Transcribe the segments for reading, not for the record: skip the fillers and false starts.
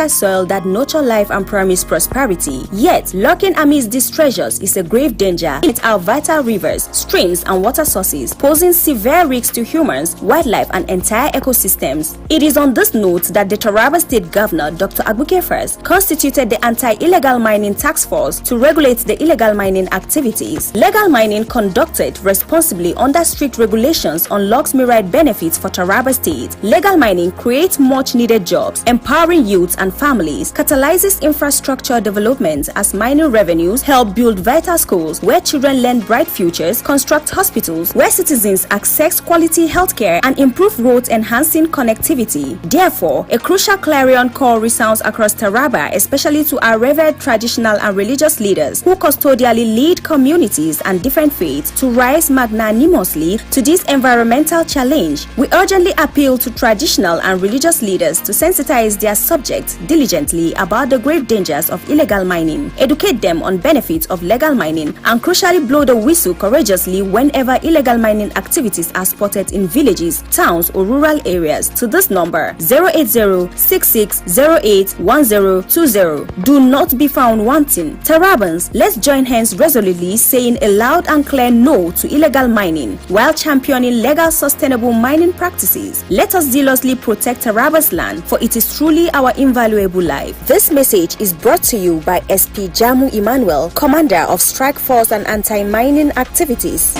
fertile soil that nurture life and promise prosperity. Yet, lurking amidst these treasures is a grave danger in our vital rivers, streams, and water sources, posing severe risks to humans, wildlife, and entire ecosystems. It is on this note that the Taraba State Governor, Dr. Agbooke First, constituted the Anti-Illegal Mining Task Force to regulate the illegal mining activities. Legal mining conducted responsibly under strict regulations unlocks myriad benefits for Taraba State. Legal mining creates much-needed jobs, empowering youths and families, catalyzes infrastructure development as mining revenues help build vital schools where children learn bright futures, construct hospitals where citizens access quality healthcare, and improve roads enhancing connectivity. Therefore, a crucial clarion call resounds across Taraba, especially to our revered traditional and religious leaders who custodially lead communities and different faiths to rise magnanimously to this environmental challenge. We urgently appeal to traditional and religious leaders to sensitize their subjects diligently about the grave dangers of illegal mining, educate them on benefits of legal mining, and crucially blow the whistle courageously whenever illegal mining activities are spotted in villages, towns, or rural areas to this number 080-6608-1020. Do not be found wanting. Tarabans, let's join hands resolutely saying a loud and clear no to illegal mining while championing legal sustainable mining practices. Let us zealously protect Taraba's land, for it is truly our invaluable life. This message is brought to you by SP Jamu Emmanuel, Commander of Strike Force and Anti-Mining Activities.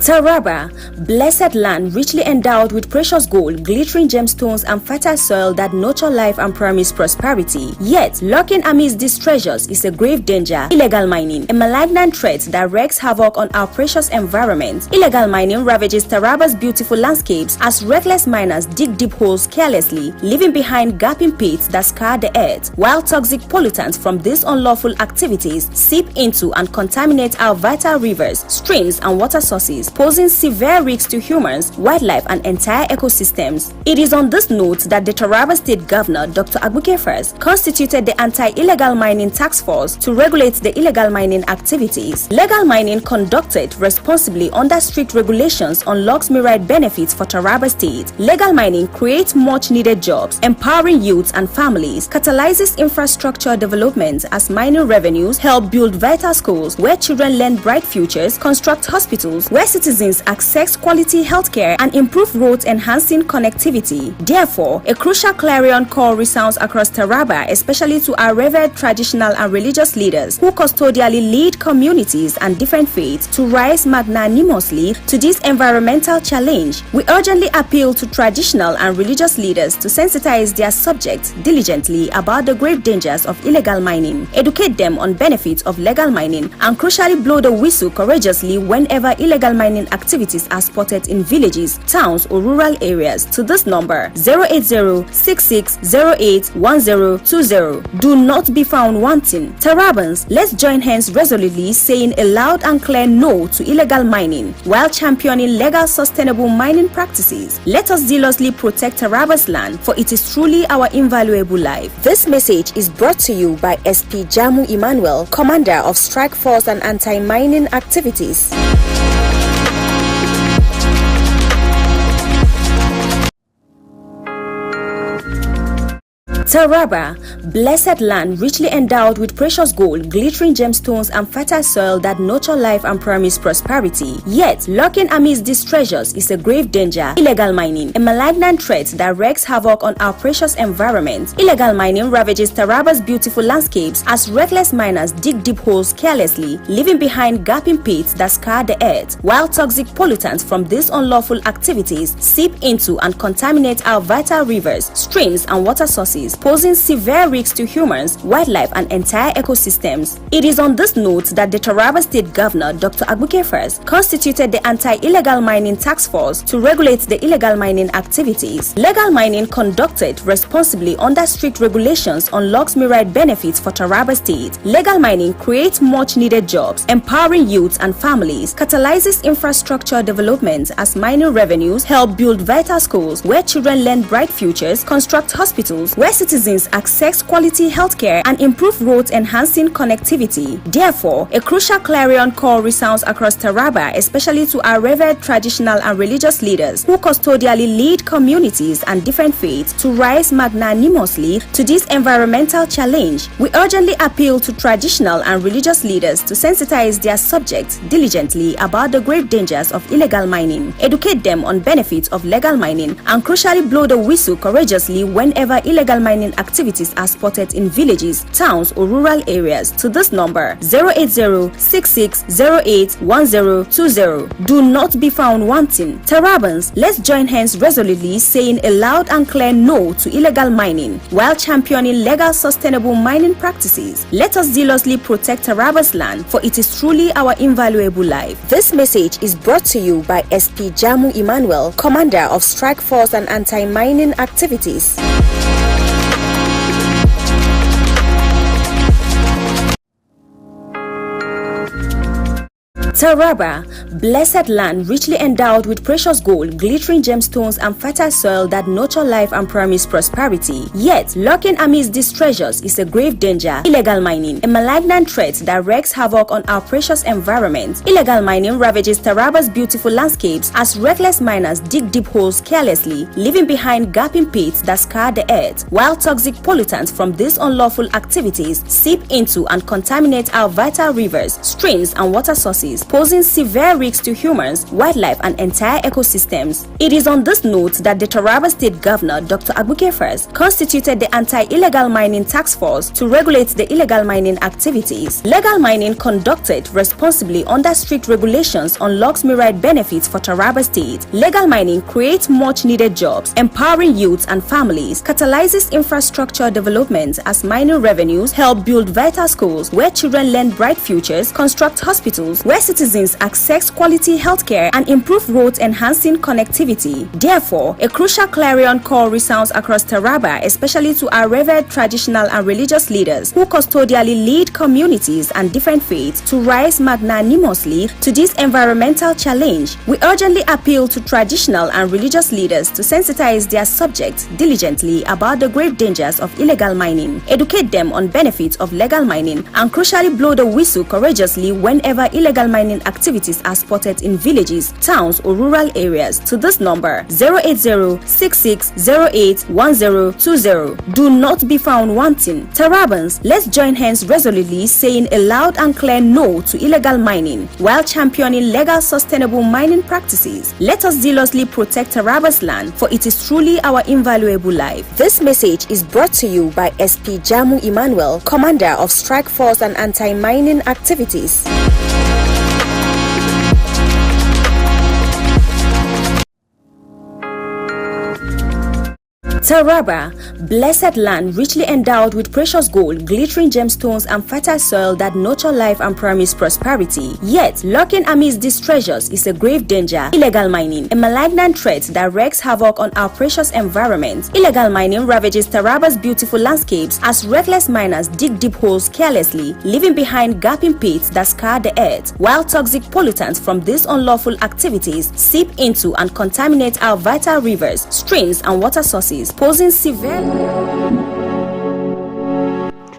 Taraba, blessed land richly endowed with precious gold, glittering gemstones, and fertile soil that nurture life and promise prosperity. Yet, lurking amidst these treasures is a grave danger: illegal mining, a malignant threat that wreaks havoc on our precious environment. Illegal mining ravages Taraba's beautiful landscapes as reckless miners dig deep holes carelessly, leaving behind gaping pits that scar the earth, while toxic pollutants from these unlawful activities seep into and contaminate our vital rivers, streams, and water sources, posing severe risks to humans, wildlife, and entire ecosystems. It is on this note that the Taraba State Governor, Dr. Agbooke First, constituted the Anti-Illegal Mining Task Force to regulate the illegal mining activities. Legal mining conducted responsibly under strict regulations unlocks myriad benefits for Taraba State. Legal mining creates much-needed jobs, empowering youths and families, catalyzes infrastructure development as mining revenues help build vital schools where children learn bright futures, construct hospitals where citizens access quality healthcare, and improve roads enhancing connectivity. Therefore, a crucial clarion call resounds across Taraba, especially to our revered traditional and religious leaders who custodially lead communities and different faiths to rise magnanimously to this environmental challenge. We urgently appeal to traditional and religious leaders to sensitize their subjects diligently about the grave dangers of illegal mining, educate them on benefits of legal mining, and crucially blow the whistle courageously whenever illegal mining activities are spotted in villages, towns, or rural areas to this number 080-6608-1020. Do not be found wanting. Tarabans, let's join hands resolutely saying a loud and clear no to illegal mining while championing legal sustainable mining practices. Let us zealously protect Taraba's land, for it is truly our invaluable life. This message is brought to you by SP Jamu Emmanuel, Commander of Strike Force and Anti-Mining Activities. Taraba, blessed land richly endowed with precious gold, glittering gemstones, and fertile soil that nurture life and promise prosperity. Yet, lurking amidst these treasures is a grave danger: illegal mining, a malignant threat that wreaks havoc on our precious environment. Illegal mining ravages Taraba's beautiful landscapes as reckless miners dig deep holes carelessly, leaving behind gaping pits that scar the earth, while toxic pollutants from these unlawful activities seep into and contaminate our vital rivers, streams, and water sources, posing severe risks to humans, wildlife, and entire ecosystems. It is on this note that the Taraba State Governor, Dr. Agbooke First, constituted the Anti-Illegal Mining Task Force to regulate the illegal mining activities. Legal mining conducted responsibly under strict regulations unlocks myriad benefits for Taraba State. Legal mining creates much-needed jobs, empowering youths and families, catalyzes infrastructure development as mining revenues help build vital schools where children learn bright futures, construct hospitals where citizens access quality healthcare and improve road-enhancing connectivity. Therefore, a crucial clarion call resounds across Taraba, especially to our revered traditional and religious leaders who custodially lead communities and different faiths to rise magnanimously to this environmental challenge. We urgently appeal to traditional and religious leaders to sensitize their subjects diligently about the grave dangers of illegal mining, educate them on benefits of legal mining, and crucially blow the whistle courageously whenever illegal mining activities are spotted in villages, towns, or rural areas to this number 080-6608-1020. Do not be found wanting. Tarabans, let's join hands resolutely saying a loud and clear no to illegal mining while championing legal sustainable mining practices. Let us zealously protect Taraba's land, for it is truly our invaluable life. This message is brought to you by SP Jamu Emmanuel, Commander of Strike Force and Anti-Mining Activities. Taraba, blessed land richly endowed with precious gold, glittering gemstones and fertile soil that nurture life and promise prosperity. Yet, lurking amidst these treasures is a grave danger: illegal mining, a malignant threat that wreaks havoc on our precious environment. Illegal mining ravages Taraba's beautiful landscapes as reckless miners dig deep holes carelessly, leaving behind gaping pits that scar the earth, while toxic pollutants from these unlawful activities seep into and contaminate our vital rivers, streams and water sources, posing severe risks to humans, wildlife and entire ecosystems. It is on this note that the Taraba State Governor, Dr. Abuke First, constituted the Anti-Illegal Mining Task Force to regulate the illegal mining activities. Legal mining conducted responsibly under strict regulations unlocks myriad benefits for Taraba State. Legal mining creates much needed jobs, empowering youths and families, catalyzes infrastructure development as mining revenues help build vital schools where children learn bright futures, construct hospitals where citizens access quality healthcare and improve road-enhancing connectivity. Therefore, a crucial clarion call resounds across Taraba, especially to our revered traditional and religious leaders who custodially lead communities and different faiths to rise magnanimously to this environmental challenge. We urgently appeal to traditional and religious leaders to sensitize their subjects diligently about the grave dangers of illegal mining, educate them on benefits of legal mining, and crucially blow the whistle courageously whenever illegal mining activities are spotted in villages, towns, or rural areas to this number 080-6608-1020. Do not be found wanting. Tarabans, let's join hands resolutely saying a loud and clear no to illegal mining while championing legal sustainable mining practices. Let us zealously protect Taraba's land, for it is truly our invaluable life. This message is brought to you by SP Jamu Emmanuel, Commander of Strike Force and Anti-Mining Activities. Taraba, blessed land richly endowed with precious gold, glittering gemstones and fertile soil that nurture life and promise prosperity. Yet, lurking amidst these treasures is a grave danger: illegal mining, a malignant threat that wreaks havoc on our precious environment. Illegal mining ravages Taraba's beautiful landscapes as reckless miners dig deep holes carelessly, leaving behind gaping pits that scar the earth, while toxic pollutants from these unlawful activities seep into and contaminate our vital rivers, streams and water sources, posing severe.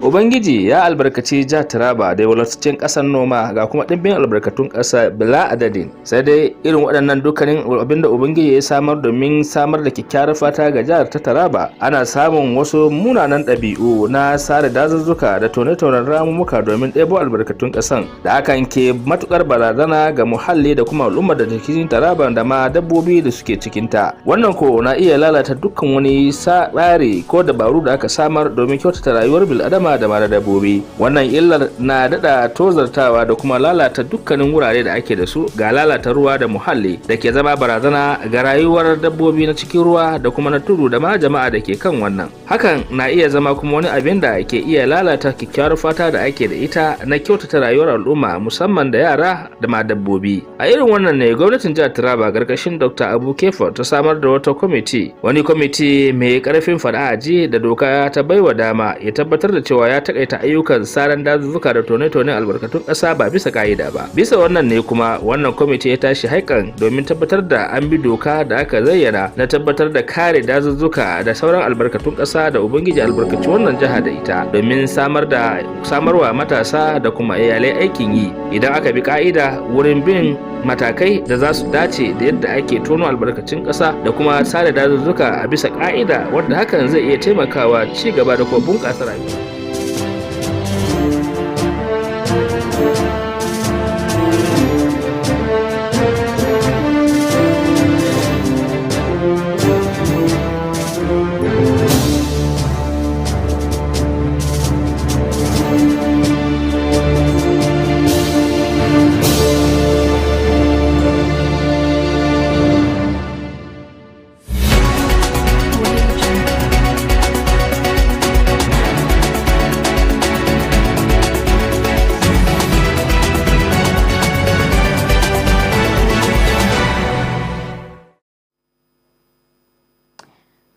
Ubangiji ya albarkaci jihar Taraba da walwataccen ƙasar noma ga kuma ɗimbin albarkatun ƙasa bila adadin. Sai dai irin waɗannan dukkanin abinda Ubangiji ya samar domin samar da kyakkyawar fata ga jihar ta Taraba, ana samun wasu munanan ɗabi'u na sare dazuzzuka da tone-tonen ramumuka domin ɗebo albarkatun ƙasan, da hakan ke matukar barazana ga muhalli da kuma al'ummar da ke cikin Taraba da ma dabbobi da suke cikin ta. Wannan ko na iya lalata dukkan wani tsari ko dabaru da aka samar domin kyautata rayuwar bil'adama da mara dabbobi. Wannan illar na dada tozartawa da kuma lalata dukkanin wurare da ake da su, ga lalata ruwa da muhalli da ke zama barazana ga rayuwar dabbobi na cikin ruwa da kuma na tudu da ma jama'a da ke kan wannan. Hakan na iya zama kuma wani abin da ke iya lalata kyakkyawar fata da ake da ita na kyautata rayuwar al'umma, musamman da yara da ma dabbobi. A irin wannan ne gwamnatin jihar Taraba gargashin Dr. Abu Kefa ta samar da wani kwamiti mai karfin fada aji da doka ta baiwa dama ya tabbatar da cewa cewa ya takaita ayyukan saran dazuzzuka da tone-tone albarkatun ƙasa ba bisa ka'ida ba. Bisa wannan ne kuma wannan kwamiti ya tashi haikan domin tabbatar da an bi doka da aka zayyana na tabbatar da kare dazuzzuka da sauran albarkatun ƙasa da ubangiji albarkaci wannan jiha da ita, domin samarwa matasa da kuma iyalai aikin yi idan aka bi ka'ida wurin bin matakai da za su dace da yadda ake tono albarkacin ƙasa da kuma sare dazuzzuka a bisa ka'ida, wanda hakan zai iya taimakawa ci gaba da kuma bunƙasa rayuwa.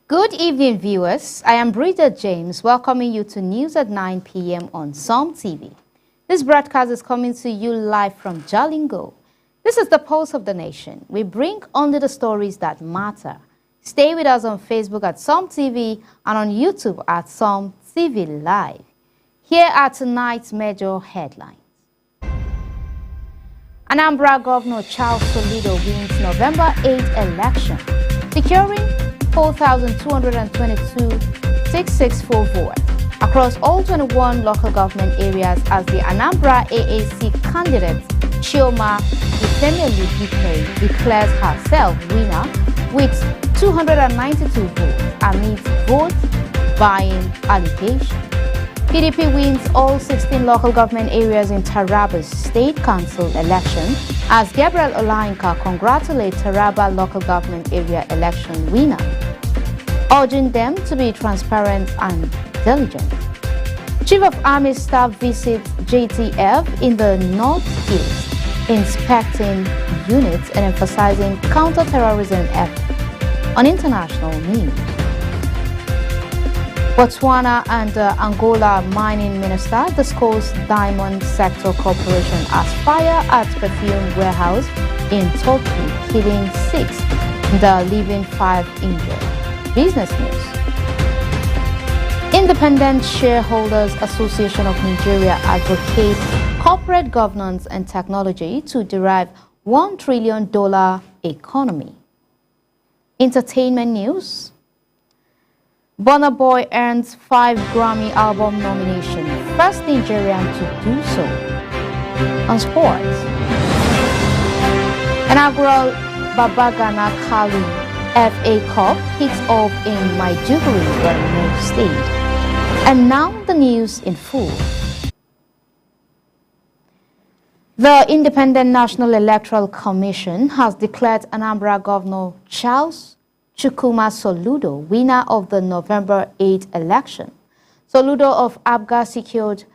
Good evening, viewers. I am Bridget James, welcoming you to News at 9 p.m. on Psalm TV. This broadcast is coming to you live from Jalingo. This is the Pulse of the Nation. We bring only the stories that matter. Stay with us on Facebook at Psalm TV and on YouTube at Psalm TV Live. Here are tonight's major headlines. Anambra Governor Charles Soludo wins November 8 election, securing 4,222,664 votes across all 21 local government areas as the Anambra AAC candidate Chioma Ifemelu Dike declares herself winner with 292 votes amid vote-buying allegations. PDP wins all 16 local government areas in Taraba's State Council election as Gabriel Olainka congratulates Taraba local government area election winner, urging them to be transparent and diligent. Chief of Army Staff visits JTF in the Northeast, inspecting units and emphasizing counter-terrorism efforts. On international news, Botswana and Angola mining minister disclosed Diamond Sector Corporation as fire at perfume warehouse in Turkey, killing 6, leaving 5 injured. Business news. Independent Shareholders Association of Nigeria advocates corporate governance and technology to derive $1 trillion economy. Entertainment news. Burna Boy earns 5 Grammy album nominations, first Nigerian to do so. On sports, inaugural Babagana Kali FA Cup kicks off in Maiduguri, Borno State. And now the news in full. The Independent National Electoral Commission has declared Anambra Governor Charles Chukwuma Soludo winner of the November 8 election. Soludo of ABGA secured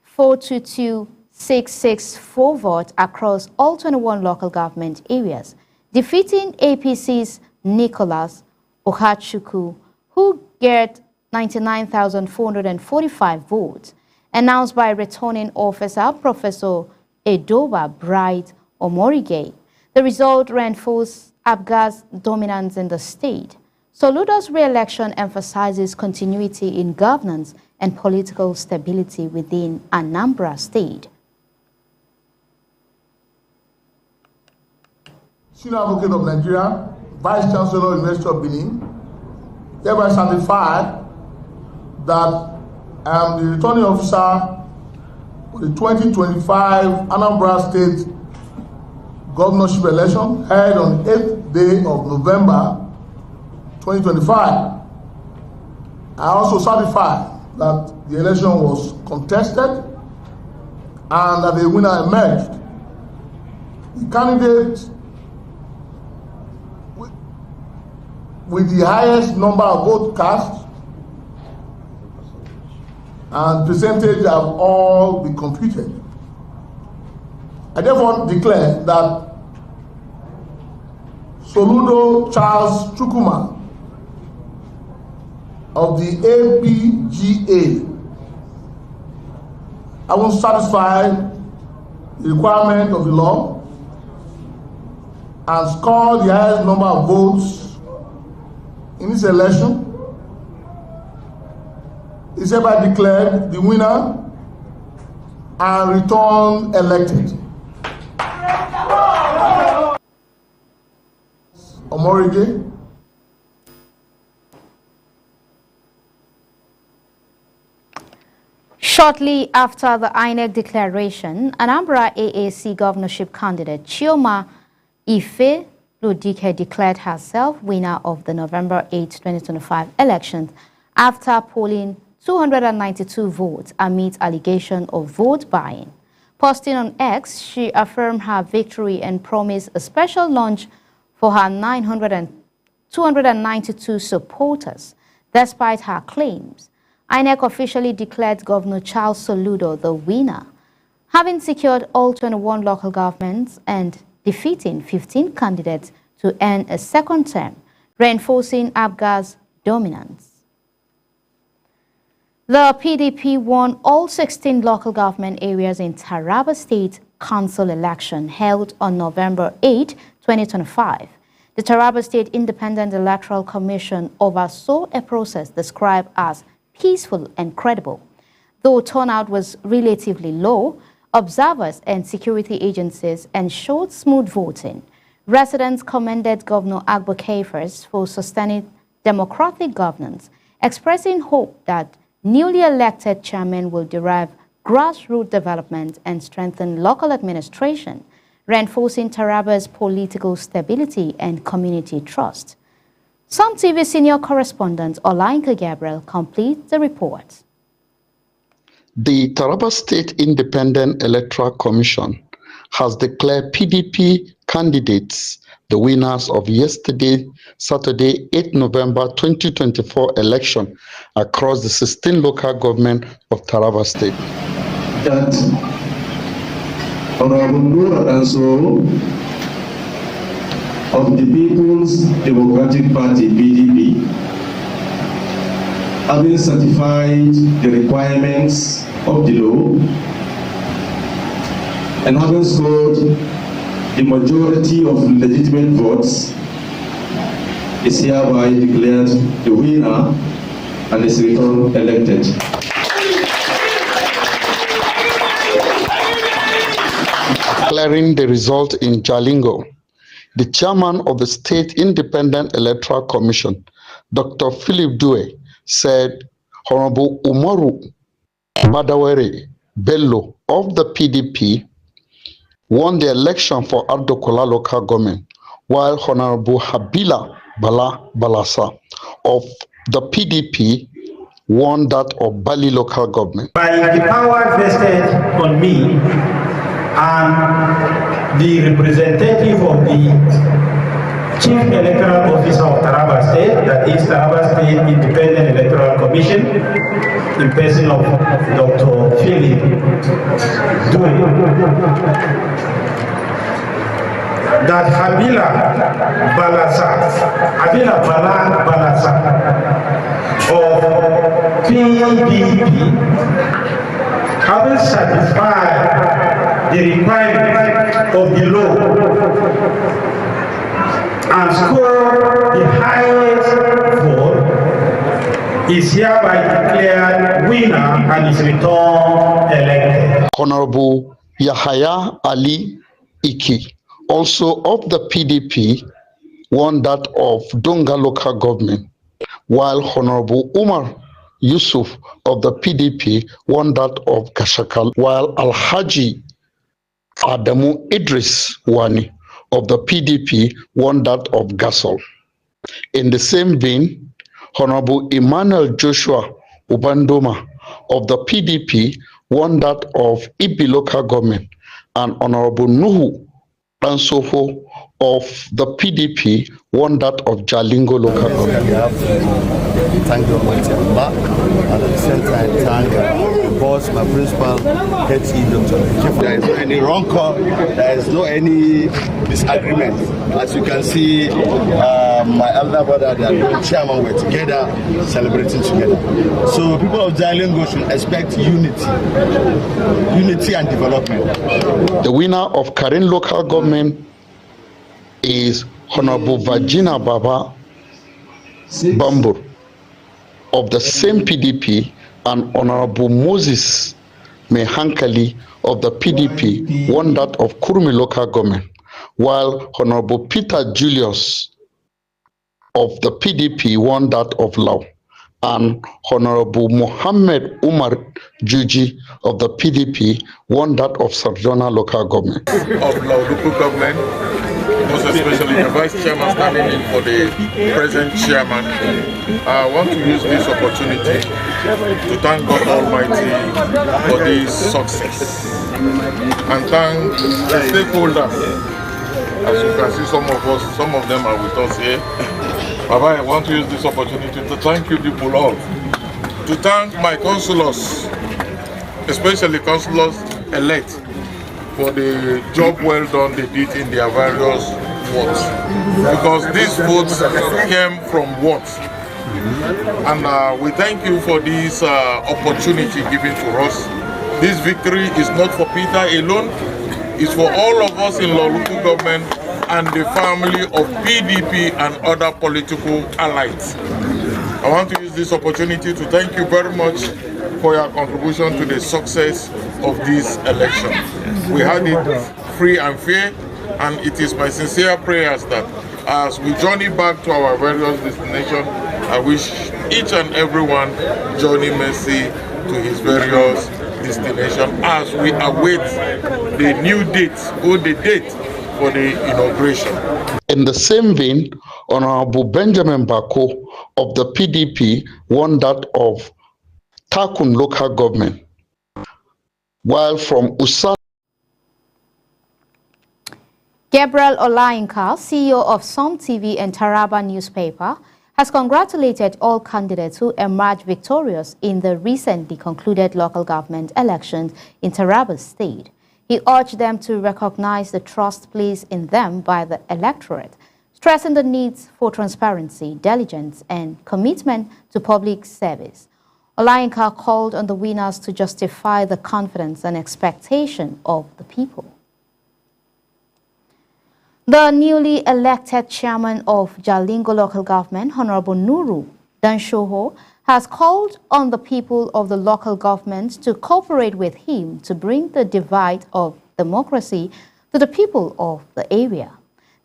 422,664 votes across all 21 local government areas, defeating APC's Nicholas Ohachuku, who get 99,445 votes, announced by returning officer Professor Edoba Bright Omorige. The result reinforced ABGA's dominance in the state. Soludo's re-election emphasizes continuity in governance and political stability within Anambra State. Senior Advocate of Nigeria, Vice Chancellor, University of Benin, hereby certify that I am the returning officer for the 2025 Anambra State governorship election held on the 8th day of November 2025. I also certify that the election was contested and that the winner emerged. The candidate with the highest number of votes cast and percentage have all been computed. I therefore declare that Soludo Charles Chukwuma of the APGA having satisfied the requirement of the law and scored the highest number of votes in this election, is hereby declared the winner and returned elected. Omorige. Shortly after the INEC declaration, Anambra AAC governorship candidate Chioma Ife-Lodike declared herself winner of the November 8, 2025 elections after polling 292 votes amid allegation of vote buying. Posting on X, she affirmed her victory and promised a special lunch for her 292 supporters. Despite her claims, INEC officially declared Governor Charles Soludo the winner, having secured all 21 local governments and defeating 15 candidates to earn a second term, reinforcing APGA's dominance. The PDP won all 16 local government areas in Taraba State Council election held on November 8, 2025. The Taraba State Independent Electoral Commission oversaw a process described as peaceful and credible. Though turnout was relatively low, observers and security agencies ensured smooth voting. Residents commended Governor Agbo Kaifers for sustaining democratic governance, expressing hope that newly elected chairman will derive grassroots development and strengthen local administration, reinforcing Taraba's political stability and community trust. Sun TV senior correspondent Olainka Gabriel completes the report. The Taraba State Independent Electoral Commission has declared PDP candidates the winners of yesterday, Saturday, 8 November 2024 election across the 16 local government of Taraba State. That Honorable Nura Danso of the People's Democratic Party, PDP, having certified the requirements of the law and having scored the majority of legitimate votes, is hereby declared the winner and is returned elected. Declaring the result in Jalingo, the chairman of the State Independent Electoral Commission, Dr. Philip Due, said Honorable Umaru Madawere Bello of the PDP won the election for Ardokola local government, while Honorable Habila Bala Balasa of the PDP won that of Bali local government. By the power vested on me and the representative of the Chief Electoral Officer of Taraba State, that is Taraba State Independent Electoral Commission, in person of Dr. Philip Due, that Habila Balasa of PDP, having satisfied the requirement of the law and scored the highest vote, is hereby declared winner and is returned elected. Honorable Yahaya Ali Iki, also of the PDP, won that of Donga local government, while Honorable Umar Yusuf of the PDP won that of Gashakal, while Alhaji Adamu Idris Wani of the PDP won that of Gasol. In the same vein, Honorable Emmanuel Joshua Ubandoma of the PDP won that of Ibi local government, and Honorable Nuhu Ansofo of the PDP won that of Jalingo local government. We have to thank the Almighty Allah and at the same time thank the boss, my principal, HE Dr. There is no any rancor, there is no any disagreement. As you can see, my elder brother, the chairman, were together, celebrating together. So people of Jalingo should expect unity and development. The winner of Karen local government is Honorable Virginia Baba Bambur of the same PDP, and Honorable Moses Mehankali of the PDP won that of Kurmi local government, while Honorable Peter Julius of the PDP won that of Lao, and Honorable Mohammed Umar Juji of the PDP won that of Sarjona local government. Of Lao local government, most especially the vice chairman standing in for the present chairman. I want to use this opportunity to thank God Almighty for this success and thank the stakeholders. As you can see, some of them are with us here. Baba, I want to use this opportunity to thank you people all. To thank my councillors, especially councillors elect, for the job well done they did in their various wards. Because these votes came from wards. And we thank you for this opportunity given to us. This victory is not for Peter alone, it's for all of us in local government and the family of PDP and other political allies. I want to use this opportunity to thank you very much for your contribution to the success of this election. We had it free and fair, and it is my sincere prayers that as we journey back to our various destinations, I wish each and everyone journey mercy to his various destination as we await the new date or the date for the inauguration. In the same vein, Honorable Benjamin Bako of the PDP won that of Takun local government, while from Usa. Gabriel Olayinka, CEO of Som TV and Taraba newspaper, has congratulated all candidates who emerged victorious in the recently concluded local government elections in Taraba State. He urged them to recognize the trust placed in them by the electorate, stressing the needs for transparency, diligence, and commitment to public service. Olayinka called on the winners to justify the confidence and expectation of the people. The newly elected chairman of Jalingo local government, Honorable Nuru Danshoho, has called on the people of the local government to cooperate with him to bring the divide of democracy to the people of the area.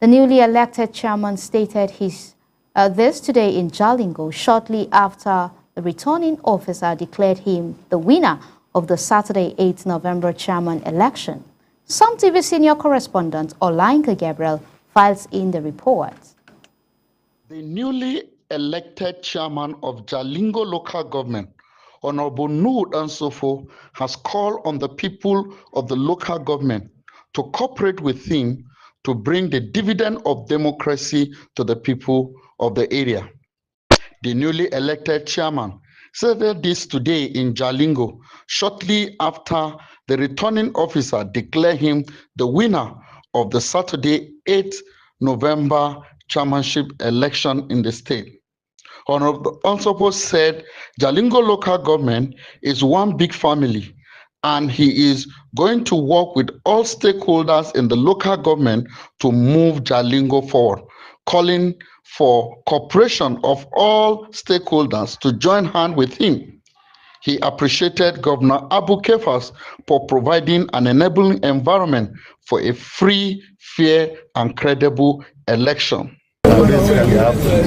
The newly elected chairman stated this today in Jalingo shortly after the returning officer declared him the winner of the Saturday 8 November chairman election. Som TV senior correspondent Olayinka Gabriel files in the report. The newly elected chairman of Jalingo local government, Honorable Nuhu Danshoho, has called on the people of the local government to cooperate with him to bring the dividend of democracy to the people of the area. The newly elected chairman said this today in Jalingo shortly after the returning officer declared him the winner of the Saturday 8 November chairmanship election in the state. Honorable Danshoho said Jalingo local government is one big family, and he is going to work with all stakeholders in the local government to move Jalingo forward, calling for cooperation of all stakeholders to join hands with him. He appreciated Governor Abu Kefas for providing an enabling environment for a free, fair, and credible election. Basically, we have to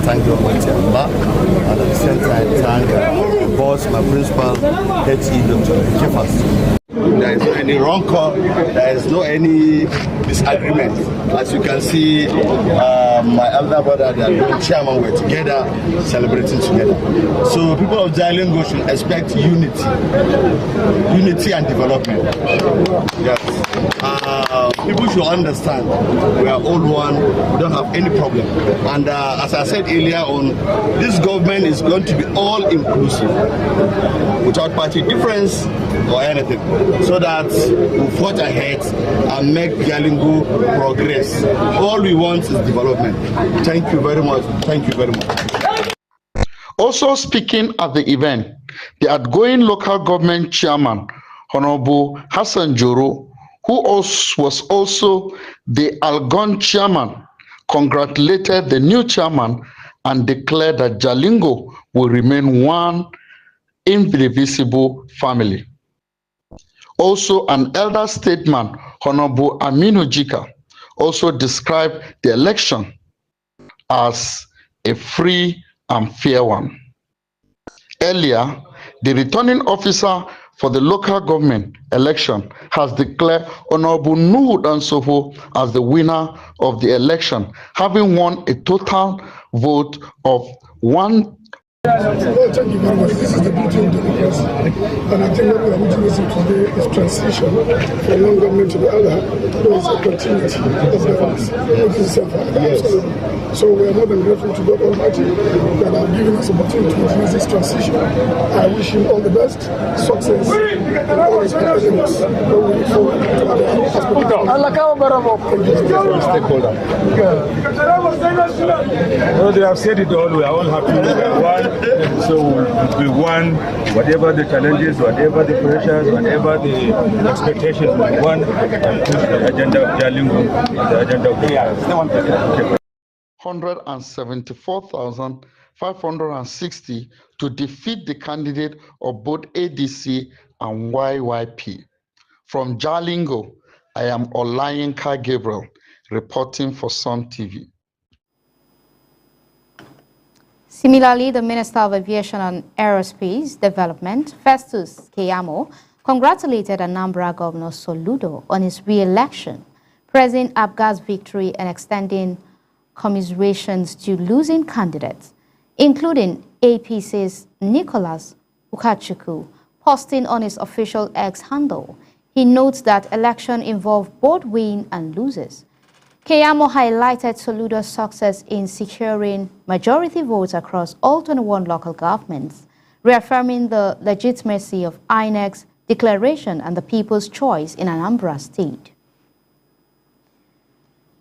thank the Almighty Allah, and at the same time thank the boss, my principal, HE Dr. Kefas. There is no any rancor, there is no any disagreement. As you can see, my elder brother, the chairman, were together, celebrating together. So people of Jalingo should expect unity and development. Yes. people should understand we are all one, we don't have any problem. And as I said earlier on, this government is going to be all inclusive, without party difference or anything, so that we forge ahead and make Jalingo progress. All we want is development. Thank you very much. Thank you very much. Also speaking at the event, the outgoing local government chairman, Honorable Hassan Joro, who was also the Algon chairman, congratulated the new chairman and declared that Jalingo will remain one indivisible family. Also, an elder statesman, Honorable Aminu Jika, also described the election as a free and fair one. Earlier, the returning officer for the local government election has declared Honorable Nuhu Dansofo as the winner of the election, having won a total vote of 1. Thank you very much. This is the beauty of democracy. And I think what we are witnessing today is transition from one government to the other. There is a continuity of governance. Absolutely. So we are more than grateful to God Almighty that have given us opportunity to witness this transition. I wish him all the best, success, and all his endeavors. We look forward to other aspects. Well, they have said it all. We are all happy. We are one. So we won whatever the challenges, whatever the pressures, whatever the expectations, we won and pushed the agenda of Jalingo, the agenda of 174,560 to defeat the candidate of both ADC and YYP. From Jalingo, I am Olayinka Gabriel, reporting for Sun TV. Similarly, the Minister of Aviation and Aerospace Development, Festus Keyamo, congratulated Anambra Governor Soludo on his re-election, praising Abga's victory and extending commiserations to losing candidates, including APC's Nicholas Ukachukwu, posting on his official X handle. He notes that election involved both win and losers. Keyamo highlighted Soludo's success in securing majority votes across all 21 local governments, reaffirming the legitimacy of INEC's declaration and the people's choice in Anambra State.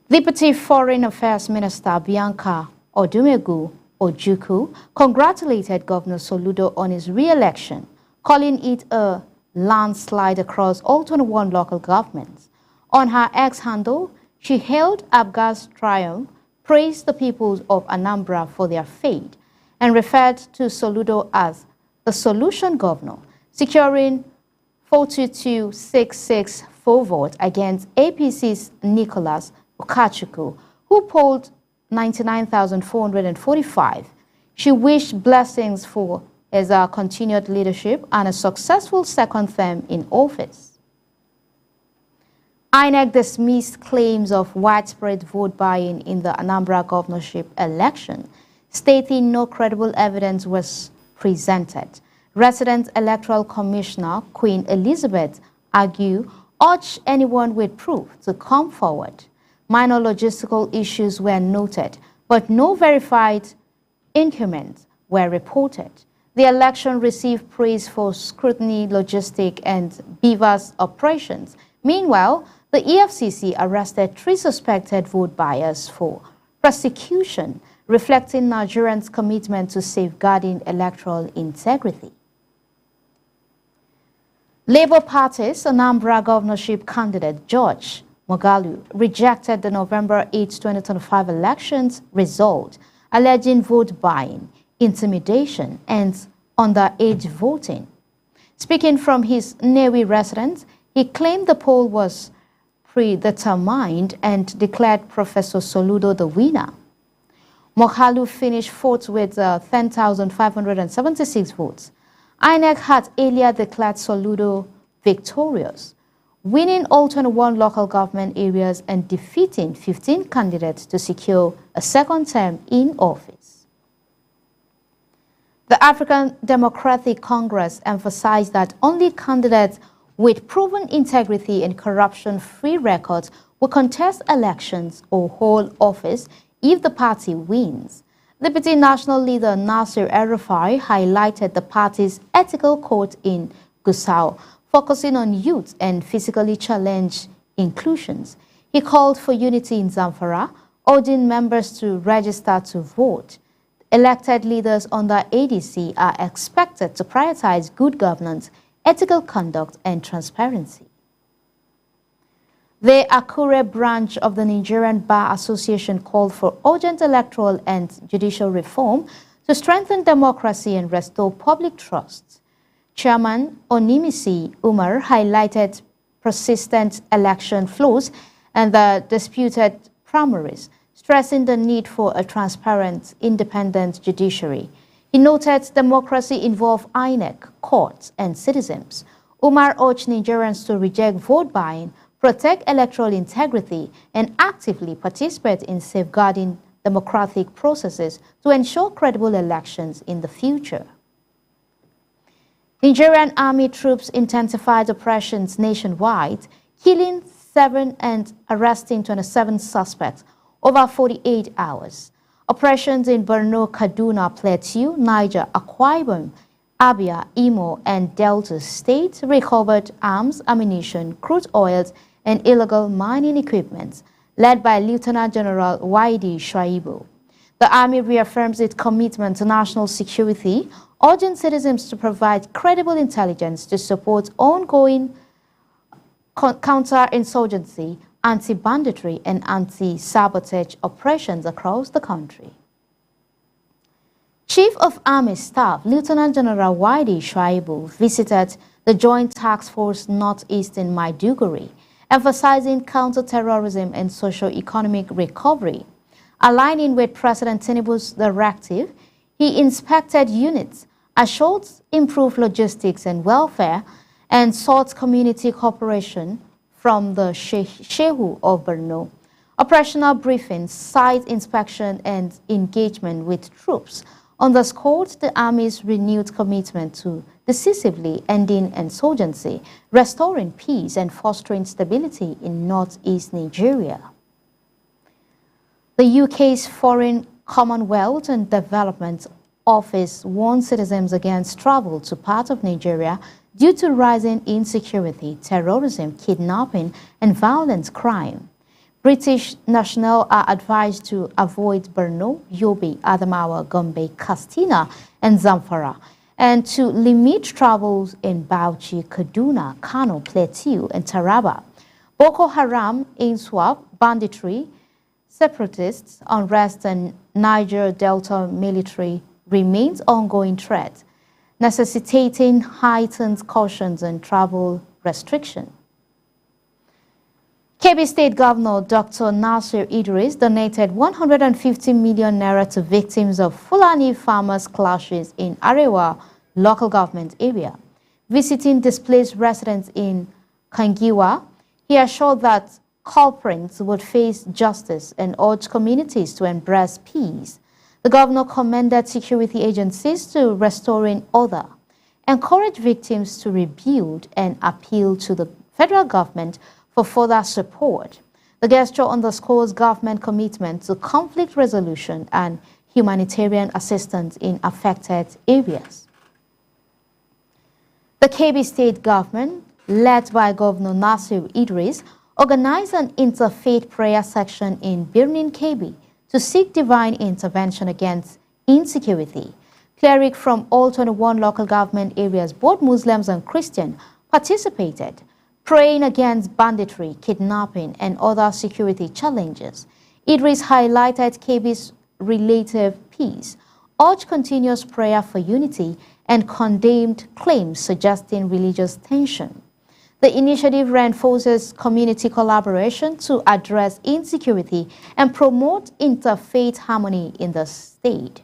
Deputy Foreign Affairs Minister Bianca Odumegu Ojukwu congratulated Governor Soludo on his re-election, calling it a landslide across all 21 local governments. On her X handle, she hailed Abga's triumph, praised the people of Anambra for their faith, and referred to Soludo as the solution governor, securing 42,664 votes against APC's Nicholas Ukachukwu, who polled 99,445. She wished blessings for his continued leadership and a successful second term in office. INEC dismissed claims of widespread vote buying in the Anambra governorship election, stating no credible evidence was presented. Resident Electoral Commissioner Queen Elizabeth Agu urged anyone with proof to come forward. Minor logistical issues were noted, but no verified increments were reported. The election received praise for scrutiny, logistic, and BVAS operations. Meanwhile, the EFCC arrested 3 suspected vote buyers for prosecution, reflecting Nigerians' commitment to safeguarding electoral integrity. Labour Party's Anambra governorship candidate George Moghalu rejected the November 8, 2025 elections result, alleging vote buying, intimidation, and underage voting. Speaking from his Nnewi residence, he claimed the poll was predetermined and declared Professor Soludo the winner. Moghalu finished fourth with 10,576 votes. INEC had earlier declared Soludo victorious, winning all 21 local government areas and defeating 15 candidates to secure a second term in office. The African Democratic Congress emphasized that only candidates with proven integrity and corruption-free records will contest elections or hold office if the party wins. Deputy National Leader Nasir El-Rufai highlighted the party's ethical code in Gusau, focusing on youth and physically challenged inclusions. He called for unity in Zamfara, urging members to register to vote. Elected leaders under ADC are expected to prioritize good governance, ethical conduct, and transparency. The Akure branch of the Nigerian Bar Association called for urgent electoral and judicial reform to strengthen democracy and restore public trust. Chairman Onimisi Umar highlighted persistent election flaws and the disputed primaries, stressing the need for a transparent, independent judiciary. He noted democracy involves INEC, courts, and citizens. Umar urged Nigerians to reject vote buying, protect electoral integrity, and actively participate in safeguarding democratic processes to ensure credible elections in the future. Nigerian army troops intensified operations nationwide, killing 7 and arresting 27 suspects over 48 hours. Operations in Borno, Kaduna, Plateau, Niger, Akwa Ibom, Abia, Imo, and Delta states recovered arms, ammunition, crude oils, and illegal mining equipment, led by Lieutenant General Waidi Shaibu. The Army reaffirms its commitment to national security, urging citizens to provide credible intelligence to support ongoing counter-insurgency, anti-banditry, and anti-sabotage operations across the country. Chief of Army Staff Lieutenant General Waidi Shaibu visited the Joint Task Force Northeast in Maiduguri, emphasizing counter-terrorism and socio-economic recovery. Aligning with President Tinubu's directive, he inspected units, assured improved logistics and welfare, and sought community cooperation from the Shehu of Borno. Operational briefings, site inspection, and engagement with troops underscored the Army's renewed commitment to decisively ending insurgency, restoring peace, and fostering stability in northeast Nigeria. The UK's Foreign, Commonwealth and Development Office warned citizens against travel to parts of Nigeria due to rising insecurity, terrorism, kidnapping, and violent crime. British nationals are advised to avoid Borno, Yobe, Adamawa, Gombe, Katsina, and Zamfara, and to limit travels in Bauchi, Kaduna, Kano, Plateau, and Taraba. Boko Haram, ISWAP, banditry, separatists, unrest, and Niger Delta military remains ongoing threat, necessitating heightened cautions and travel restriction. Kebbi State Governor Dr. Nasir Idris donated 150 million naira to victims of Fulani farmers' clashes in Arewa local government area. Visiting displaced residents in Kangiwa, he assured that culprits would face justice and urged communities to embrace peace. The governor commended security agencies to restoring order, encouraged victims to rebuild, and appealed to the federal government for further support. The gesture underscores government commitment to conflict resolution and humanitarian assistance in affected areas. The Kebbi State government, led by Governor Nasir Idris, organized an interfaith prayer section in Birnin Kebbi to seek divine intervention against insecurity. Clerics from all 21 local government areas, both Muslims and Christian, participated, praying against banditry, kidnapping, and other security challenges. Idris highlighted Kebbi's relative peace, urged continuous prayer for unity, and condemned claims suggesting religious tension. The initiative reinforces community collaboration to address insecurity and promote interfaith harmony in the state.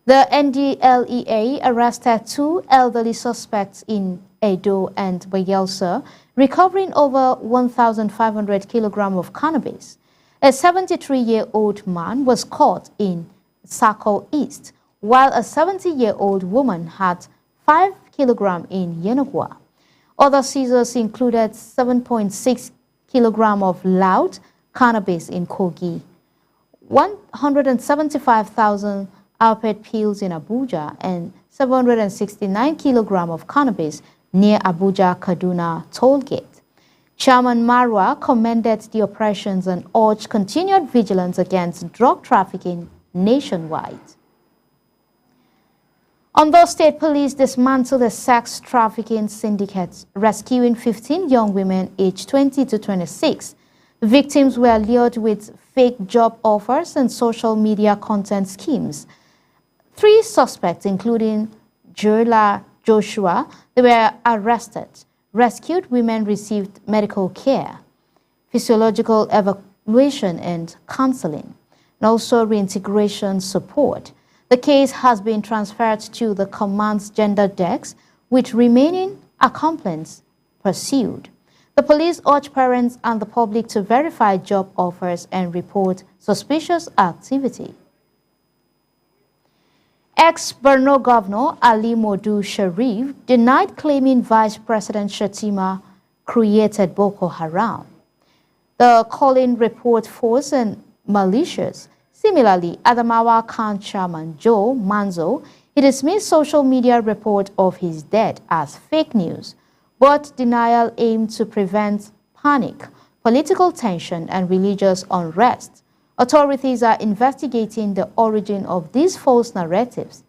The NDLEA arrested 2 elderly suspects in Edo and Bayelsa, recovering over 1,500 kilograms of cannabis. A 73-year-old man was caught in Sako East, while a 70-year-old woman had 5 kilograms in Yenagua. Other seizures included 7.6 kilogram of loud cannabis in Kogi, 175,000 Alpet pills in Abuja, and 769 kilogram of cannabis near Abuja-Kaduna toll gate. Chairman Marwa commended the operations and urged continued vigilance against drug trafficking nationwide. Ondo State Police dismantled a sex trafficking syndicate, rescuing 15 young women aged 20 to 26. The victims were lured with fake job offers and social media content schemes. 3 suspects, including Jola Joshua, they were arrested. Rescued women received medical care, physiological evaluation and counseling, and also reintegration support. The case has been transferred to the command's gender desk, with remaining complaints pursued. The police urge parents and the public to verify job offers and report suspicious activity. Ex-Borno Governor Ali Modu Sharif denied claiming Vice President Shettima created Boko Haram. The calling report false and malicious. Similarly, Adamawa Khan chairman Joe Manzo, he dismissed social media report of his death as fake news, but denial aimed to prevent panic, political tension, and religious unrest. Authorities are investigating the origin of these false narratives.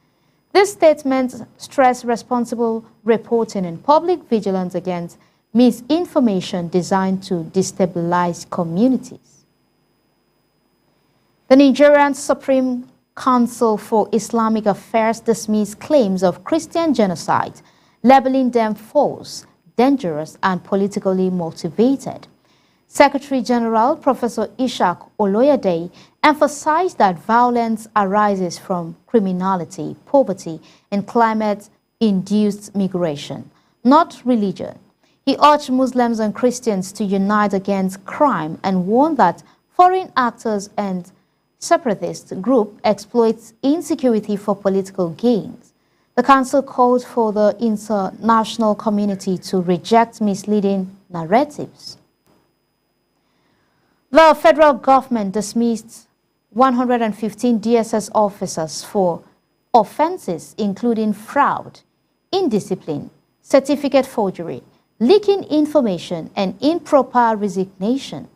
This statement stressed responsible reporting and public vigilance against misinformation designed to destabilize communities. The Nigerian Supreme Council for Islamic Affairs dismissed claims of Christian genocide, labeling them false, dangerous, and politically motivated. Secretary General Professor Ishaq Oloyede emphasized that violence arises from criminality, poverty, and climate-induced migration, not religion. He urged Muslims and Christians to unite against crime and warned that foreign actors and separatist groups exploit insecurity for political gains. The council called for the international community to reject misleading narratives. The federal government dismissed 115 DSS officers for offenses including fraud, indiscipline, certificate forgery, leaking information, and improper resignation.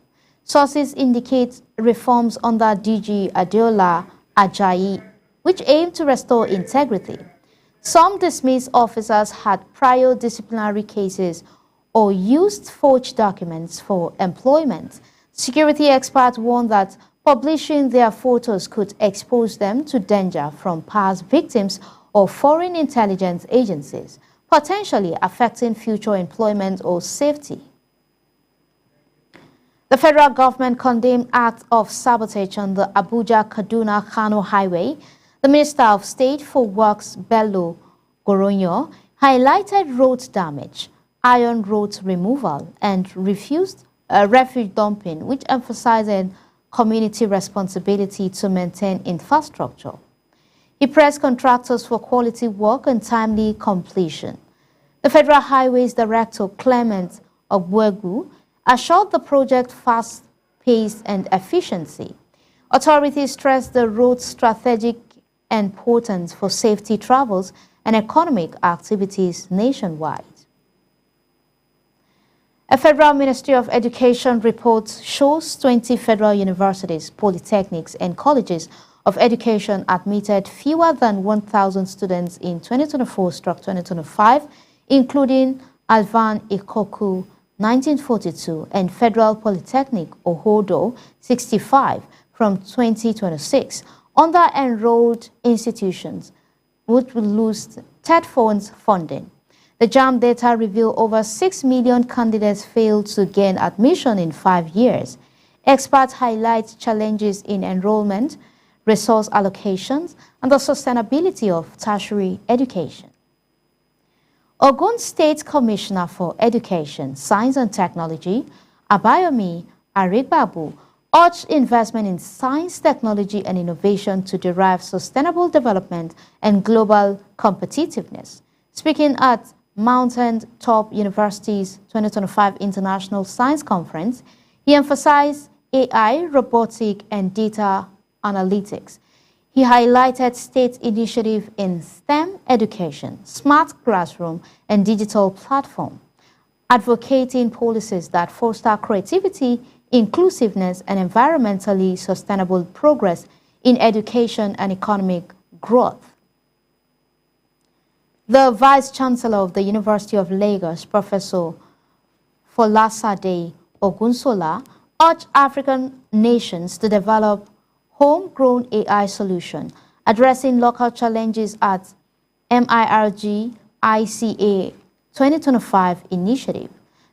Sources indicate reforms under DG Adeola Ajayi, which aim to restore integrity. Some dismissed officers had prior disciplinary cases or used forged documents for employment. Security experts warned that publishing their photos could expose them to danger from past victims or foreign intelligence agencies, potentially affecting future employment or safety. The federal government condemned acts of sabotage on the Abuja-Kaduna-Kano highway. The Minister of State for Works, Bello Goronyo, highlighted road damage, iron road removal, and refuge dumping, which emphasized community responsibility to maintain infrastructure. He pressed contractors for quality work and timely completion. The Federal Highways Director, Clement Ogwegu, assured the project fast-paced and efficiency. Authorities stressed the road's strategic importance for safety travels and economic activities nationwide. A Federal Ministry of Education report shows 20 federal universities, polytechnics, and colleges of education admitted fewer than 1,000 students in 2024-2025, including Alvan Ikoku, 1942, and Federal Polytechnic Ohodo, 65, from 2026. Under-enrolled institutions would lose TED funds funding. The JAMB data reveal over 6 million candidates failed to gain admission in 5 years. Experts highlight challenges in enrollment, resource allocations, and the sustainability of tertiary education. Ogun State Commissioner for Education, Science and Technology, Abayomi Arigbabu, urged investment in science, technology, and innovation to derive sustainable development and global competitiveness. Speaking at Mountain Top University's 2025 International Science Conference, he emphasized AI, robotics, and data analytics. He highlighted state initiative in STEM education, smart classroom, and digital platform, advocating policies that foster creativity, inclusiveness, and environmentally sustainable progress in education and economic growth. The Vice-Chancellor of the University of Lagos, Professor Folasade Ogunsola, urged African nations to develop homegrown AI solutions addressing local challenges at MIRG ICA 2025 initiative,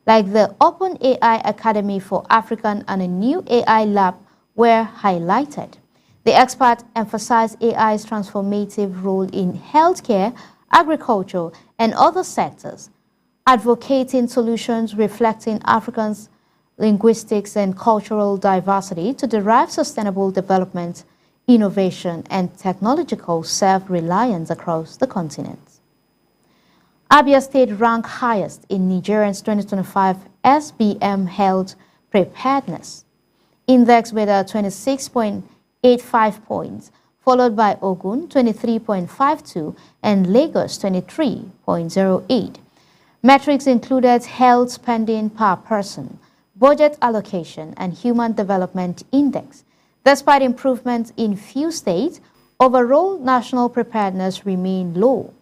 like the Open AI Academy for African and a new AI lab were highlighted. The expert emphasized AI's transformative role in healthcare, agriculture, and other sectors, advocating solutions reflecting Africans' linguistics and cultural diversity to derive sustainable development, innovation, and technological self-reliance across the continent. Abia State ranked highest in Nigeria's 2025 SBM Health Preparedness Index with a 26.85 points, followed by Ogun 23.52 and Lagos 23.08. Metrics included health spending per person, budget allocation, and human development index. Despite improvements in few states, overall national preparedness remained low.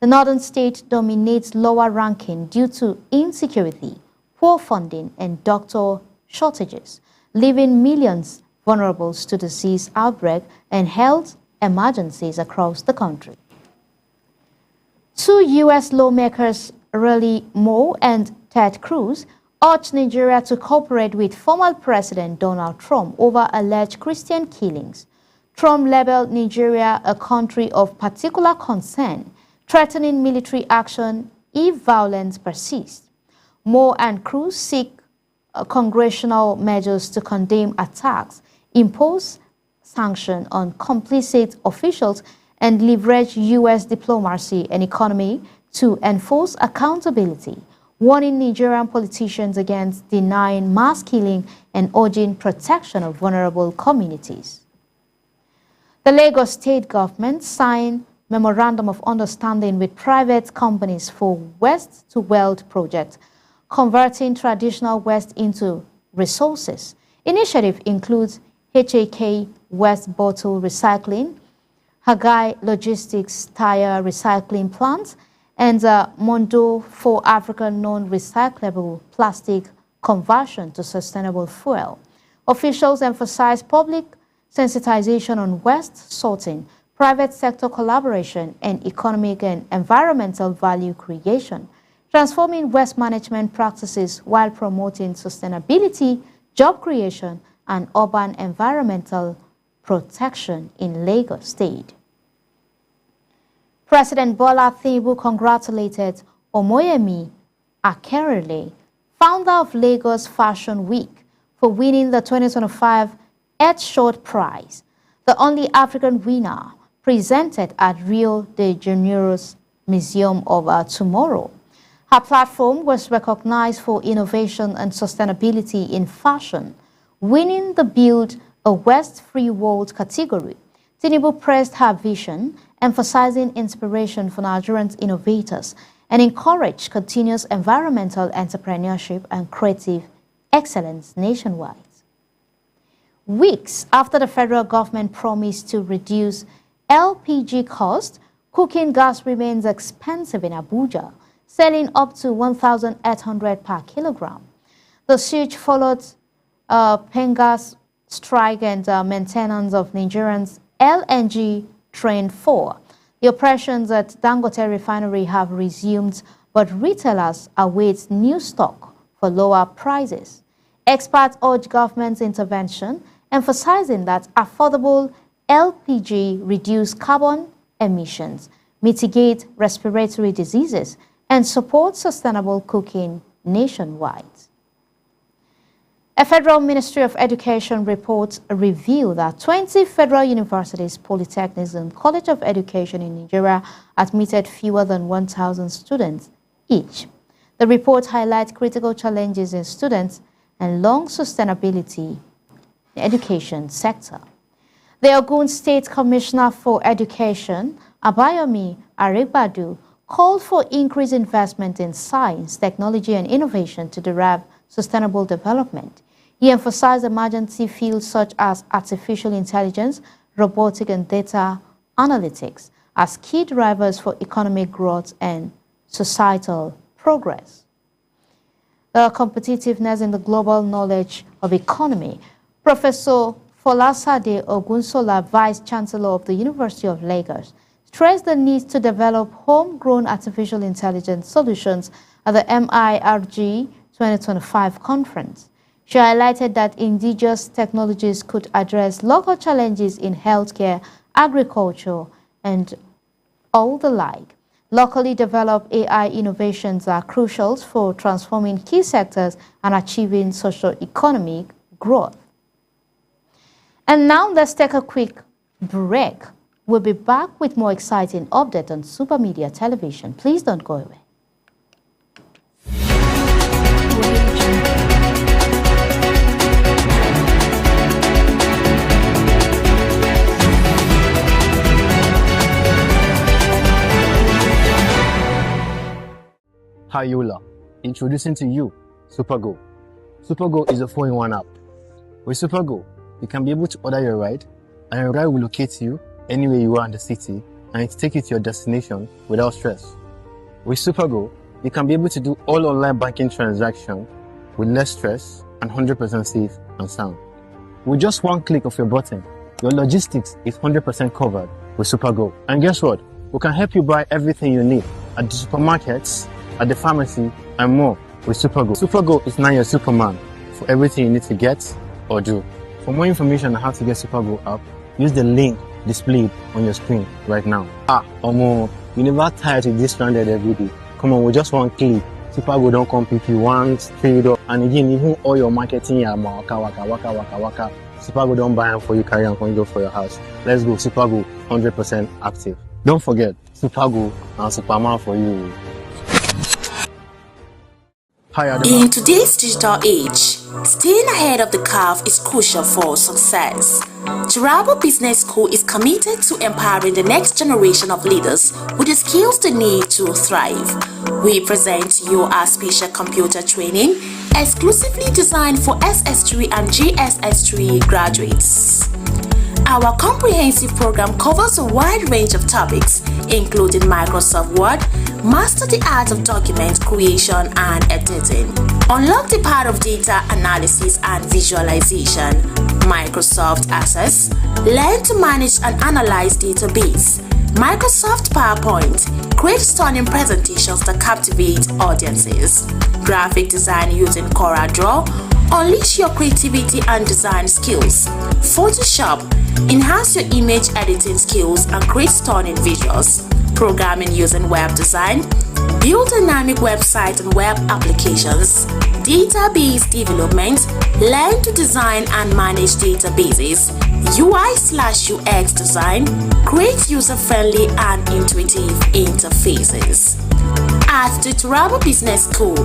The northern state dominates lower ranking due to insecurity, poor funding, and doctor shortages, leaving millions vulnerable to disease outbreak and health emergencies across the country. Two U.S. lawmakers, Riley Moore and Ted Cruz, urged Nigeria to cooperate with former President Donald Trump over alleged Christian killings. Trump labeled Nigeria a country of particular concern, threatening military action if violence persists. Moore and Cruz seek congressional measures to condemn attacks, impose sanctions on complicit officials, and leverage U.S. diplomacy and economy to enforce accountability, warning Nigerian politicians against denying mass killing and urging protection of vulnerable communities. The Lagos state government signed Memorandum of Understanding with private companies for Waste to Wealth project, converting traditional waste into resources. Initiative includes HAK Waste Bottle Recycling, Hagai Logistics Tire Recycling Plant, and Mondo for African non-recyclable plastic conversion to sustainable fuel. Officials emphasize public sensitization on waste sorting, private sector collaboration, and economic and environmental value creation, transforming waste management practices while promoting sustainability, job creation, and urban environmental protection in Lagos State. President Bola Tinubu congratulated Omoyemi Akerele, founder of Lagos Fashion Week, for winning the 2025 Headshot Prize, the only African winner presented at Rio de Janeiro's Museum of Tomorrow. Her platform was recognized for innovation and sustainability in fashion, winning the Build a West Free World category. Tinubu praised her vision, emphasizing inspiration for Nigerian innovators, and encouraged continuous environmental entrepreneurship and creative excellence nationwide. Weeks after the federal government promised to reduce LPG costs, cooking gas remains expensive in Abuja, selling up to 1,800 per kilogram. The surge followed Pengas strike and maintenance of Nigerians' LNG Train 4. The operations at Dangote Refinery have resumed, but retailers await new stock for lower prices. Experts urge government intervention, emphasizing that affordable LPG reduce carbon emissions, mitigate respiratory diseases, and support sustainable cooking nationwide. A Federal Ministry of Education report revealed that 20 federal universities, polytechnics, and College of Education in Nigeria admitted fewer than 1,000 students each. The report highlights critical challenges in students and long sustainability in the education sector. The Ogun State Commissioner for Education, Abayomi Aregbadu, called for increased investment in science, technology, and innovation to derive sustainable development. He emphasized emergency fields such as artificial intelligence, robotics, and data analytics as key drivers for economic growth and societal progress. The competitiveness in the global knowledge of economy. Professor Folasade Ogunsola, Vice Chancellor of the University of Lagos, stressed the need to develop homegrown artificial intelligence solutions at the MIRG 2025 conference. She highlighted that indigenous technologies could address local challenges in healthcare, agriculture, and all the like. Locally developed AI innovations are crucial for transforming key sectors and achieving socio-economic growth. And now let's take a quick break. We'll be back with more exciting updates on Super Media Television. Please don't go away. Hi Yola, introducing to you SuperGo. SuperGo is a 4-in-1 app. With SuperGo, you can be able to order your ride, and your ride will locate you anywhere you are in the city, and it take you to your destination without stress. With SuperGo, you can be able to do all online banking transactions with less stress and 100% safe and sound. With just one click of your button, your logistics is 100% covered with SuperGo. And guess what? We can help you buy everything you need at the supermarkets, at the pharmacy, and more with SuperGo. SuperGo is now your Superman for everything you need to get or do. For more information on how to get SuperGo app, use the link displayed on your screen right now. You never tired to be stranded every day. Come on, with just one click, SuperGo don't come pick you once, straight up. And again, even all your marketing, waka. SuperGo don't buy them for you, carry and go for your house. Let's go, SuperGo 100% active. Don't forget, SuperGo and Superman for you. In today's digital age, staying ahead of the curve is crucial for success. Turabo Business School is committed to empowering the next generation of leaders with the skills they need to thrive. We present you our special computer training exclusively designed for SS3 and JSS3 graduates. Our comprehensive program covers a wide range of topics, including Microsoft Word, master the art of document creation and editing, unlock the power of data analysis and visualization, Microsoft Access, learn to manage and analyze database, Microsoft PowerPoint, create stunning presentations that captivate audiences, graphic design using CorelDRAW, unleash your creativity and design skills, Photoshop, enhance your image editing skills and create stunning visuals, programming using web design, build dynamic websites and web applications, database development, learn to design and manage databases, UI/UX design, create user-friendly and intuitive interfaces. At the Turabo Business School,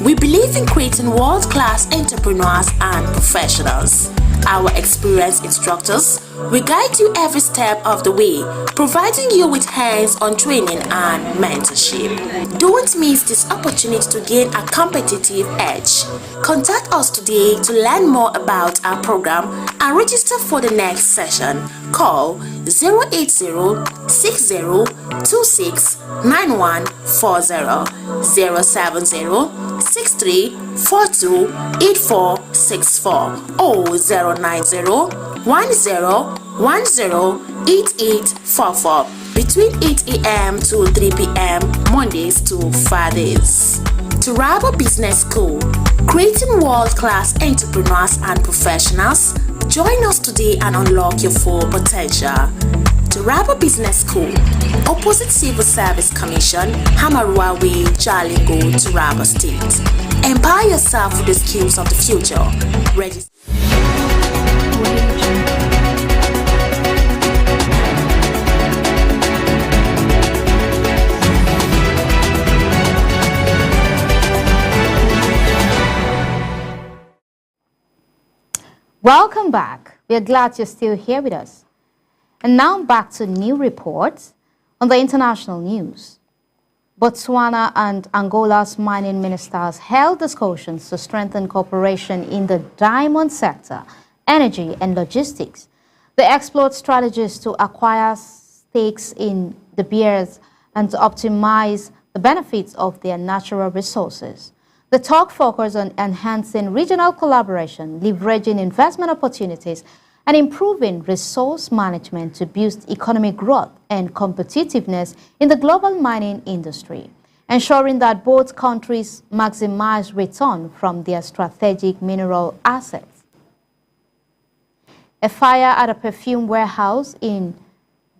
we believe in creating world-class entrepreneurs and professionals. Our experienced instructors will guide you every step of the way, providing you with hands-on training and mentorship. Don't miss this opportunity to gain a competitive edge. Contact us today to learn more about our program and register for the next session. Call 080-6026-9140, 070-6342-8464, or 090-10-8844 between 8 a.m. to 3 p.m. Mondays to Fridays. Turabo Business School, creating world-class entrepreneurs and professionals. Join us today and unlock your full potential. Turabo Business School, opposite Civil Service Commission, Hamarua Way, Jalingo, Turabo State. Empower yourself with the skills of the future. Register. Welcome back. We are glad you're still here with us. And now back to new reports on the international news. Botswana and Angola's mining ministers held discussions to strengthen cooperation in the diamond sector, energy and logistics. They explored strategies to acquire stakes in De Beers and to optimize the benefits of their natural resources. The talk focused on enhancing regional collaboration, leveraging investment opportunities, and improving resource management to boost economic growth and competitiveness in the global mining industry, ensuring that both countries maximize return from their strategic mineral assets. A fire at a perfume warehouse in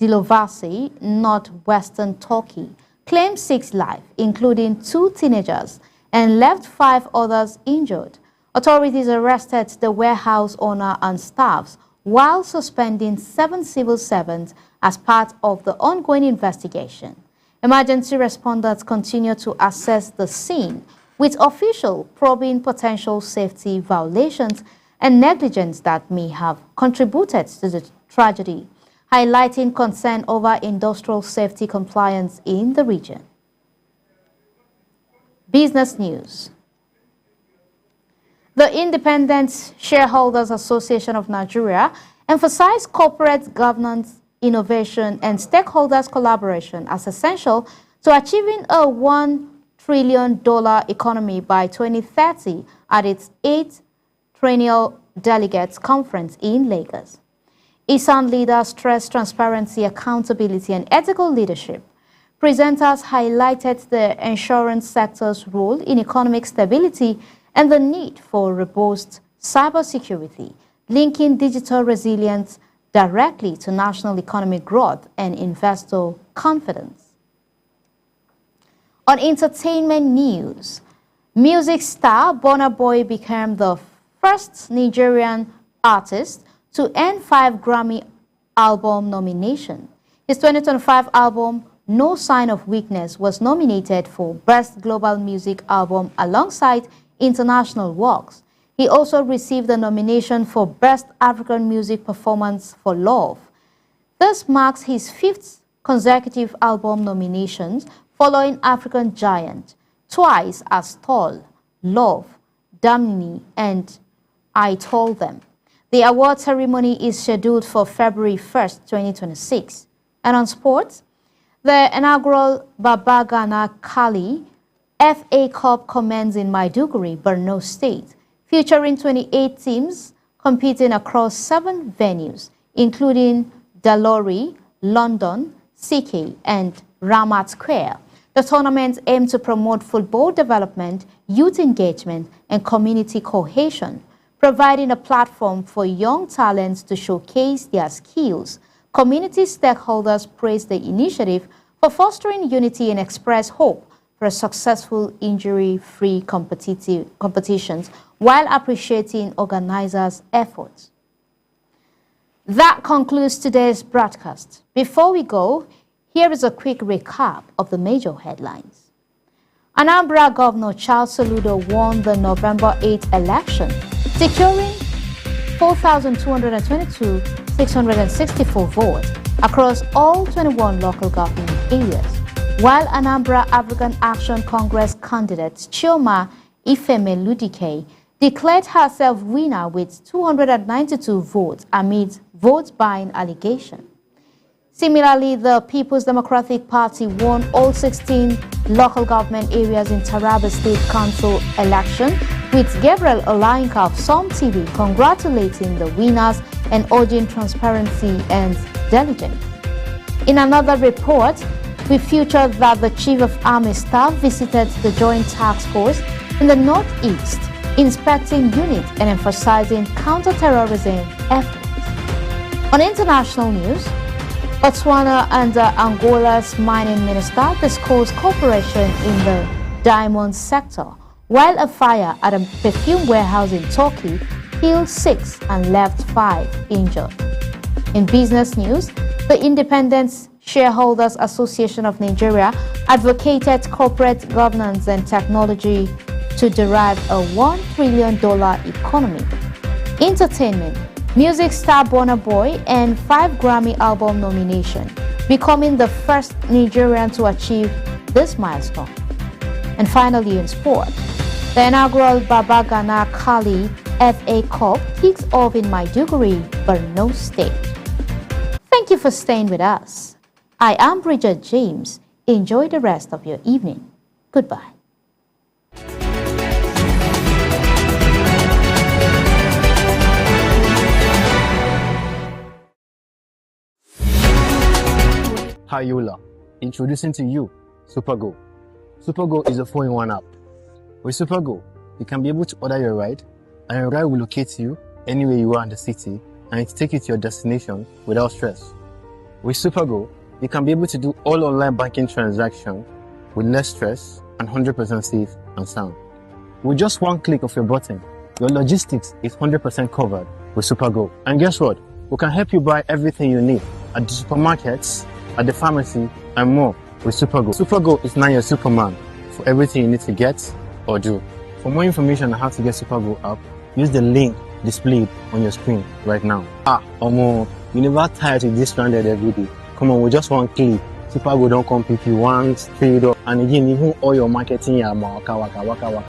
Dilovasi, northwestern Turkey, claimed 6 lives, including 2 teenagers, and left 5 others injured. Authorities arrested the warehouse owner and staffs while suspending 7 civil servants as part of the ongoing investigation. Emergency responders continue to assess the scene, with officials probing potential safety violations and negligence that may have contributed to the tragedy, highlighting concern over industrial safety compliance in the region. Business news. The Independent Shareholders Association of Nigeria emphasized corporate governance, innovation, and stakeholders' collaboration as essential to achieving a $1 trillion economy by 2030 at its 8th Triennial Delegates Conference in Lagos. ISAN leaders stressed transparency, accountability, and ethical leadership. Presenters highlighted the insurance sector's role in economic stability and the need for robust cybersecurity, linking digital resilience directly to national economic growth and investor confidence. On entertainment news, music star Burna Boy became the first Nigerian artist to earn 5 Grammy album nominations. His 2025 album, No Sign of Weakness, was nominated for Best Global Music Album alongside international works. He also received a nomination for Best African Music Performance for Love. This marks his 5th consecutive album nominations, following African Giant, Twice as Tall, Love, Damini, and I Told Them. The award ceremony is scheduled for February 1st, 2026. And on sports, the inaugural Babagana Kali FA Cup commenced in Maiduguri, Borno State, featuring 28 teams competing across 7 venues, including Dalori, London, CK, and Ramat Square. The tournament aimed to promote football development, youth engagement, and community cohesion, providing a platform for young talents to showcase their skills. Community stakeholders praised the initiative for fostering unity and expressed hope for successful injury-free competitions while appreciating organizers' efforts. That concludes today's broadcast. Before we go, here is a quick recap of the major headlines. Anambra Governor Charles Soludo won the November 8 election, securing 4,222,664 votes across all 21 local government areas, while Anambra African Action Congress candidate Chioma Ifemeludike declared herself winner with 292 votes amid vote-buying allegation. Similarly, the People's Democratic Party won all 16 local government areas in Taraba State Council election, with Gabriel Olayinka of Som TV congratulating the winners and urging transparency and diligence. In another report, we featured that the Chief of Army Staff visited the Joint Task Force in the Northeast, inspecting units and emphasizing counter-terrorism efforts. On international news, Botswana and Angola's mining minister discussed cooperation in the diamond sector, while a fire at a perfume warehouse in Turkey killed 6 and left 5 injured. In business news, the Independent Shareholders Association of Nigeria advocated corporate governance and technology to derive a $1 trillion economy. Entertainment. Music star Burna Boy and 5 Grammy album nomination, becoming the first Nigerian to achieve this milestone. And finally in sport, the inaugural Baba Gana Kali FA Cup kicks off in Maiduguri, Borno State. Thank you for staying with us. I am Bridget James. Enjoy the rest of your evening. Goodbye. Hi Yola, introducing to you SuperGo. SuperGo is a 4-in-1 app. With SuperGo, you can be able to order your ride, and your ride will locate you anywhere you are in the city, and it take you to your destination without stress. With SuperGo, you can be able to do all online banking transactions with less stress and 100% safe and sound. With just one click of your button, your logistics is 100% covered with SuperGo. And guess what? We can help you buy everything you need at the supermarkets, at the pharmacy, and more with SuperGo. SuperGo is now your Superman for everything you need to get or do. For more information on how to get SuperGo app, use the link displayed on your screen right now. Omo, you never tired with this stranded every day. Come on, with just one click, SuperGo don't come pick you once, straight up, and again, even all your marketing, waka.